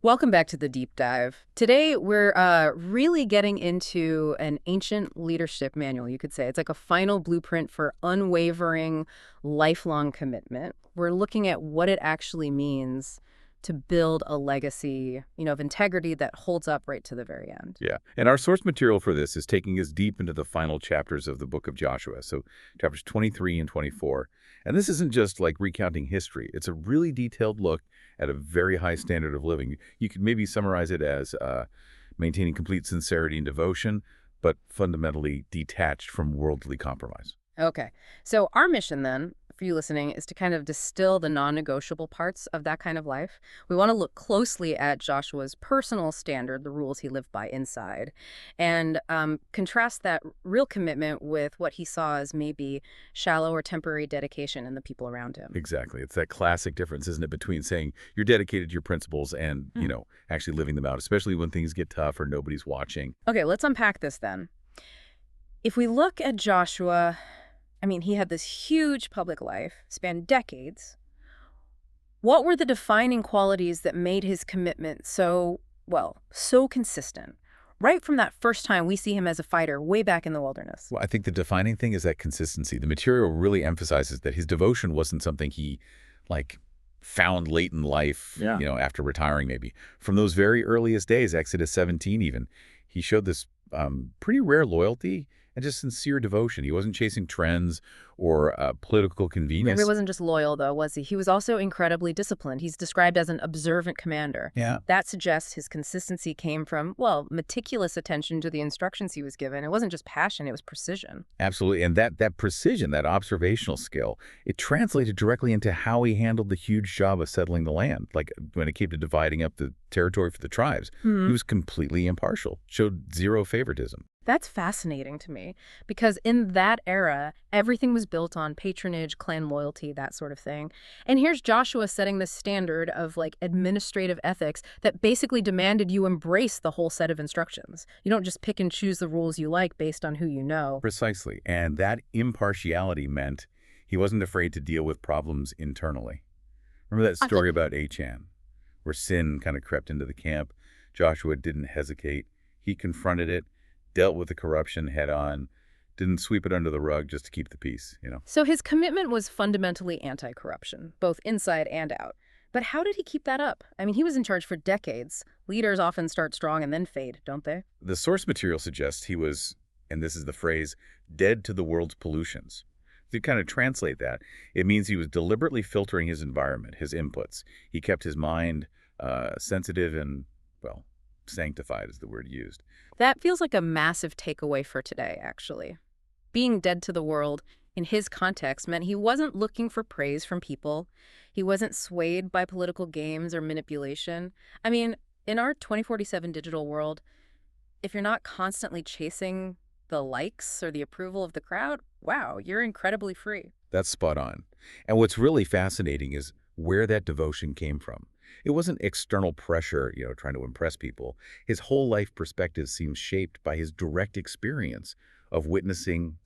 Welcome back to the deep dive. Today, we're really getting into an ancient leadership manual, you could say. It's like a final blueprint for unwavering, lifelong commitment. We're looking at what it actually means to build a legacy, of integrity that holds up right to the very end. Yeah, and our source material for this is taking us deep into the final chapters of the book of Joshua, so chapters 23 and 24. And this isn't just like recounting history. It's a really detailed look at a very high standard of living. You could maybe summarize it as maintaining complete sincerity and devotion, but fundamentally detached from worldly compromise. Okay, so our mission then, for you listening, is to kind of distill the non-negotiable parts of that kind of life. We want to look closely at Joshua's personal standard, the rules he lived by inside, and contrast that real commitment with what he saw as maybe shallow or temporary dedication in the people around him. Exactly. It's that classic difference, isn't it, between saying you're dedicated to your principles and, actually living them out, especially when things get tough or nobody's watching. Okay, let's unpack this then. If we look at Joshua, he had this huge public life, spanned decades. What were the defining qualities that made his commitment so consistent? Right from that first time we see him as a fighter way back in the wilderness. Well, I think the defining thing is that consistency. The material really emphasizes that his devotion wasn't something he, found late in life, after retiring maybe. From those very earliest days, Exodus 17 even, he showed this pretty rare loyalty and just sincere devotion. He wasn't chasing trends or political convenience. He wasn't just loyal, though, was he? He was also incredibly disciplined. He's described as an observant commander. Yeah. That suggests his consistency came from, meticulous attention to the instructions he was given. It wasn't just passion, it was precision. Absolutely. And that precision, that observational skill, it translated directly into how he handled the huge job of settling the land. Like when it came to dividing up the territory for the tribes, he was completely impartial, showed zero favoritism. That's fascinating to me because in that era, everything was built on patronage, clan loyalty, that sort of thing. And here's Joshua setting the standard of administrative ethics that basically demanded you embrace the whole set of instructions. You don't just pick and choose the rules you like based on who you know. Precisely. And that impartiality meant he wasn't afraid to deal with problems internally. Remember that story about Achan, where sin kind of crept into the camp? Joshua didn't hesitate. He confronted it, dealt with the corruption head on, didn't sweep it under the rug just to keep the peace, So his commitment was fundamentally anti-corruption, both inside and out. But how did he keep that up? He was in charge for decades. Leaders often start strong and then fade, don't they? The source material suggests he was, and this is the phrase, dead to the world's pollutions. To kind of translate that, it means he was deliberately filtering his environment, his inputs. He kept his mind sensitive and, sanctified is the word used. That feels like a massive takeaway for today, actually. Being dead to the world, in his context, meant he wasn't looking for praise from people. He wasn't swayed by political games or manipulation. In our 2047 digital world, if you're not constantly chasing the likes or the approval of the crowd, wow, you're incredibly free. That's spot on. And what's really fascinating is where that devotion came from. It wasn't external pressure, trying to impress people. His whole life perspective seems shaped by his direct experience of witnessing,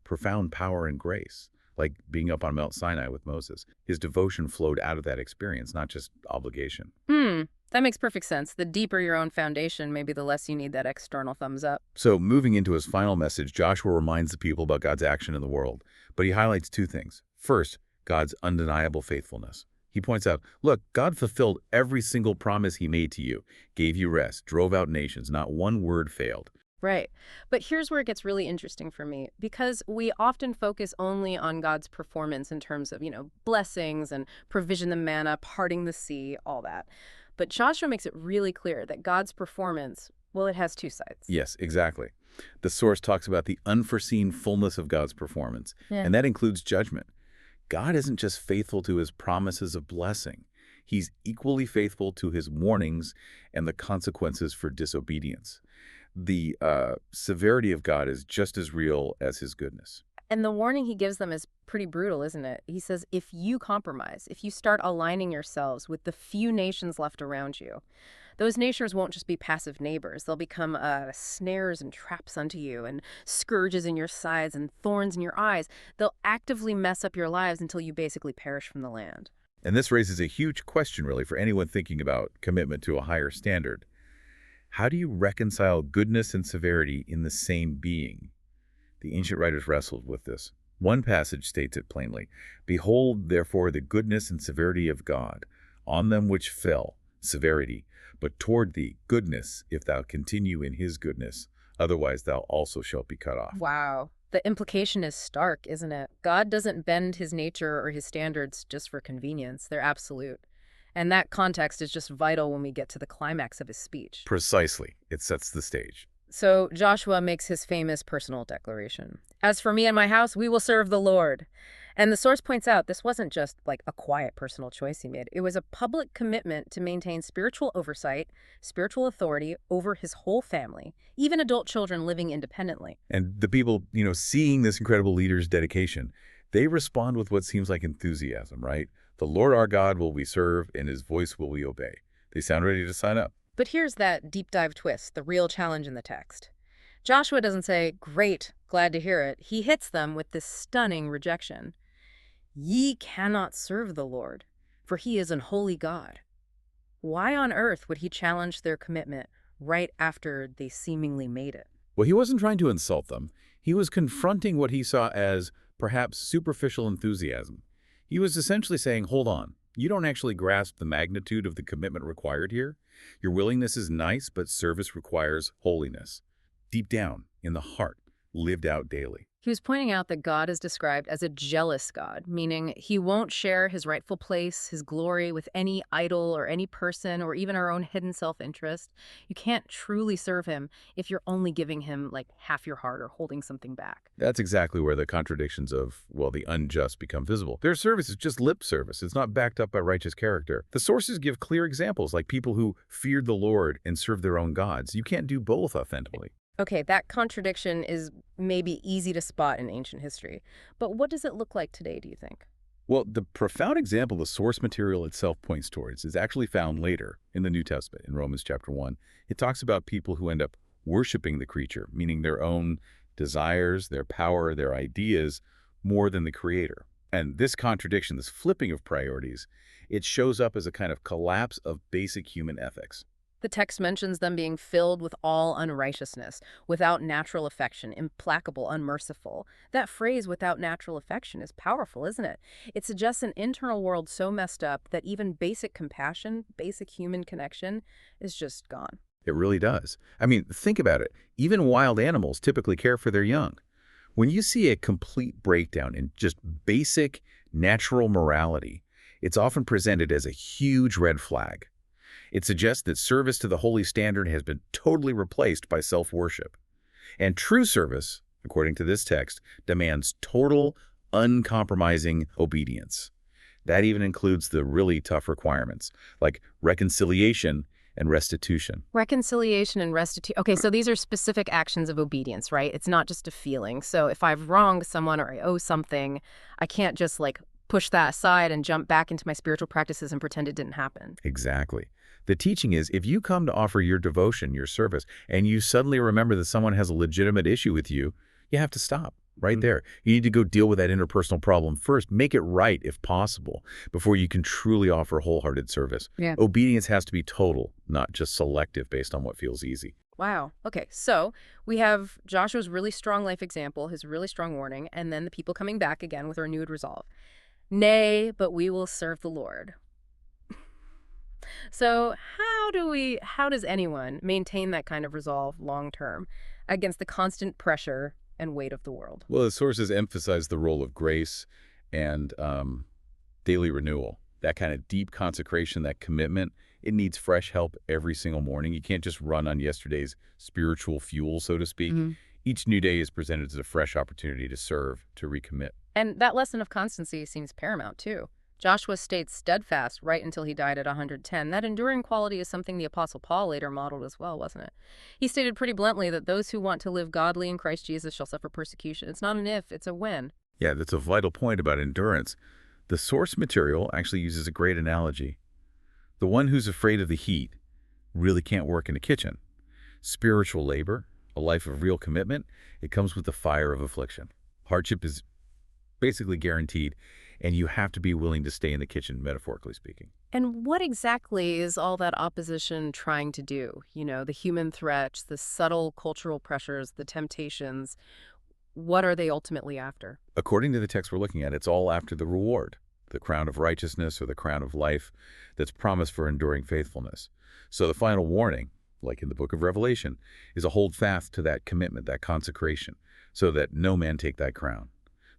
profound power and grace, like being up on Mount Sinai with Moses. His devotion flowed out of that experience, not just obligation. That makes perfect sense. The deeper your own foundation, maybe the less you need that external thumbs up. So moving into his final message, Joshua reminds the people about God's action in the world, but he highlights two things. First, God's undeniable faithfulness. He points out, look, God fulfilled every single promise he made to you, gave you rest, drove out nations, not one word failed. Right. But here's where it gets really interesting for me, because we often focus only on God's performance in terms of, blessings and provision the manna, parting the sea, all that. But Joshua makes it really clear that God's performance, it has two sides. Yes, exactly. The source talks about the unforeseen fullness of God's performance, and that includes judgment. God isn't just faithful to his promises of blessing. He's equally faithful to his warnings and the consequences for disobedience. The severity of God is just as real as his goodness. And the warning he gives them is pretty brutal, isn't it? He says, if you compromise, if you start aligning yourselves with the few nations left around you, those nations won't just be passive neighbors. They'll become snares and traps unto you, and scourges in your sides and thorns in your eyes. They'll actively mess up your lives until you basically perish from the land. And this raises a huge question, really, for anyone thinking about commitment to a higher standard. How do you reconcile goodness and severity in the same being? The ancient writers wrestled with this. One passage states it plainly, "Behold, therefore, the goodness and severity of God, on them which fell, severity, but toward thee, goodness, if thou continue in his goodness, otherwise thou also shalt be cut off." Wow. The implication is stark, isn't it? God doesn't bend his nature or his standards just for convenience. They're absolute. And that context is just vital when we get to the climax of his speech. Precisely. It sets the stage. So Joshua makes his famous personal declaration. "As for me and my house, we will serve the Lord." And the source points out this wasn't just like a quiet personal choice he made. It was a public commitment to maintain spiritual oversight, spiritual authority over his whole family, even adult children living independently. And the people, seeing this incredible leader's dedication, they respond with what seems like enthusiasm, right? "The Lord our God will we serve, and his voice will we obey." They sound ready to sign up. But here's that deep dive twist, the real challenge in the text. Joshua doesn't say, "Great, glad to hear it." He hits them with this stunning rejection. "Ye cannot serve the Lord, for he is an holy God." Why on earth would he challenge their commitment right after they seemingly made it? Well, he wasn't trying to insult them. He was confronting what he saw as perhaps superficial enthusiasm. He was essentially saying, hold on, you don't actually grasp the magnitude of the commitment required here. Your willingness is nice, but service requires holiness. Deep down, in the heart, lived out daily. He was pointing out that God is described as a jealous God, meaning he won't share his rightful place, his glory with any idol or any person or even our own hidden self-interest. You can't truly serve him if you're only giving him like half your heart or holding something back. That's exactly where the contradictions of, the unjust become visible. Their service is just lip service. It's not backed up by righteous character. The sources give clear examples, like people who feared the Lord and served their own gods. You can't do both authentically. Okay, that contradiction is maybe easy to spot in ancient history. But what does it look like today, do you think? Well, the profound example the source material itself points towards is actually found later in the New Testament, in Romans chapter 1. It talks about people who end up worshiping the creature, meaning their own desires, their power, their ideas, more than the Creator. And this contradiction, this flipping of priorities, it shows up as a kind of collapse of basic human ethics. The text mentions them being filled with all unrighteousness, without natural affection, implacable, unmerciful. That phrase, "without natural affection," is powerful, isn't it? It suggests an internal world so messed up that even basic compassion, basic human connection, is just gone. It really does. I mean, think about it. Even wild animals typically care for their young. When you see a complete breakdown in just basic natural morality, it's often presented as a huge red flag. It suggests that service to the holy standard has been totally replaced by self-worship. And true service, according to this text, demands total, uncompromising obedience. That even includes the really tough requirements, like reconciliation and restitution. Reconciliation and restitution. Okay, so these are specific actions of obedience, right? It's not just a feeling. So if I've wronged someone or I owe something, I can't just push that aside and jump back into my spiritual practices and pretend it didn't happen. Exactly. The teaching is, if you come to offer your devotion, your service, and you suddenly remember that someone has a legitimate issue with you, you have to stop right there. You need to go deal with that interpersonal problem first. Make it right, if possible, before you can truly offer wholehearted service. Yeah. Obedience has to be total, not just selective based on what feels easy. Wow. Okay, so we have Joshua's really strong life example, his really strong warning, and then the people coming back again with renewed resolve. "Nay, but we will serve the Lord." So how does anyone maintain that kind of resolve long term against the constant pressure and weight of the world? Well, the sources emphasize the role of grace and daily renewal. That kind of deep consecration, that commitment, it needs fresh help every single morning. You can't just run on yesterday's spiritual fuel, so to speak. Each new day is presented as a fresh opportunity to serve, to recommit. And that lesson of constancy seems paramount, too. Joshua stayed steadfast right until he died at 110. That enduring quality is something the Apostle Paul later modeled as well, wasn't it? He stated pretty bluntly that those who want to live godly in Christ Jesus shall suffer persecution. It's not an if, it's a when. Yeah, that's a vital point about endurance. The source material actually uses a great analogy. The one who's afraid of the heat really can't work in a kitchen. Spiritual labor, a life of real commitment, it comes with the fire of affliction. Hardship is basically guaranteed, and you have to be willing to stay in the kitchen, metaphorically speaking. And what exactly is all that opposition trying to do? The human threats, the subtle cultural pressures, the temptations. What are they ultimately after? According to the text we're looking at, it's all after the reward, the crown of righteousness or the crown of life that's promised for enduring faithfulness. So the final warning, like in the book of Revelation, is a hold fast to that commitment, that consecration, so that no man take that crown.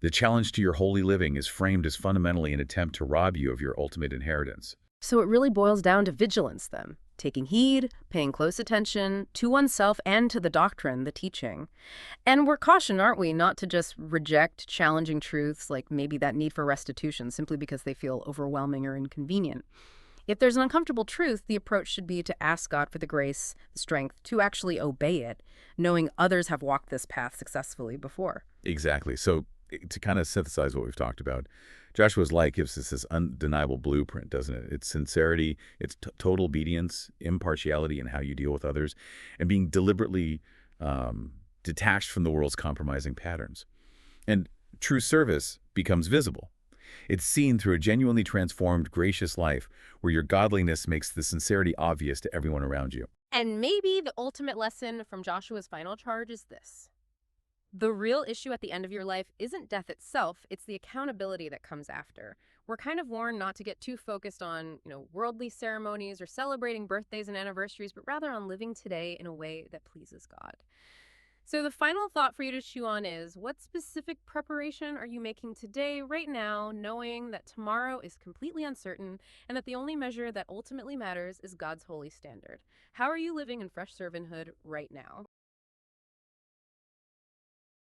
The challenge to your holy living is framed as fundamentally an attempt to rob you of your ultimate inheritance. So it really boils down to vigilance then, taking heed, paying close attention to oneself and to the doctrine, the teaching. And we're cautioned, aren't we, not to just reject challenging truths like maybe that need for restitution simply because they feel overwhelming or inconvenient. If there's an uncomfortable truth, the approach should be to ask God for the grace, the strength to actually obey it, knowing others have walked this path successfully before. Exactly. So to kind of synthesize what we've talked about, Joshua's life gives us this undeniable blueprint, doesn't it? It's sincerity, it's total obedience, impartiality in how you deal with others, and being deliberately detached from the world's compromising patterns. And true service becomes visible. It's seen through a genuinely transformed, gracious life where your godliness makes the sincerity obvious to everyone around you. And maybe the ultimate lesson from Joshua's final charge is this. The real issue at the end of your life isn't death itself, it's the accountability that comes after. We're kind of warned not to get too focused on, worldly ceremonies or celebrating birthdays and anniversaries, but rather on living today in a way that pleases God. So the final thought for you to chew on is, what specific preparation are you making today, right now, knowing that tomorrow is completely uncertain and that the only measure that ultimately matters is God's holy standard? How are you living in fresh servanthood right now?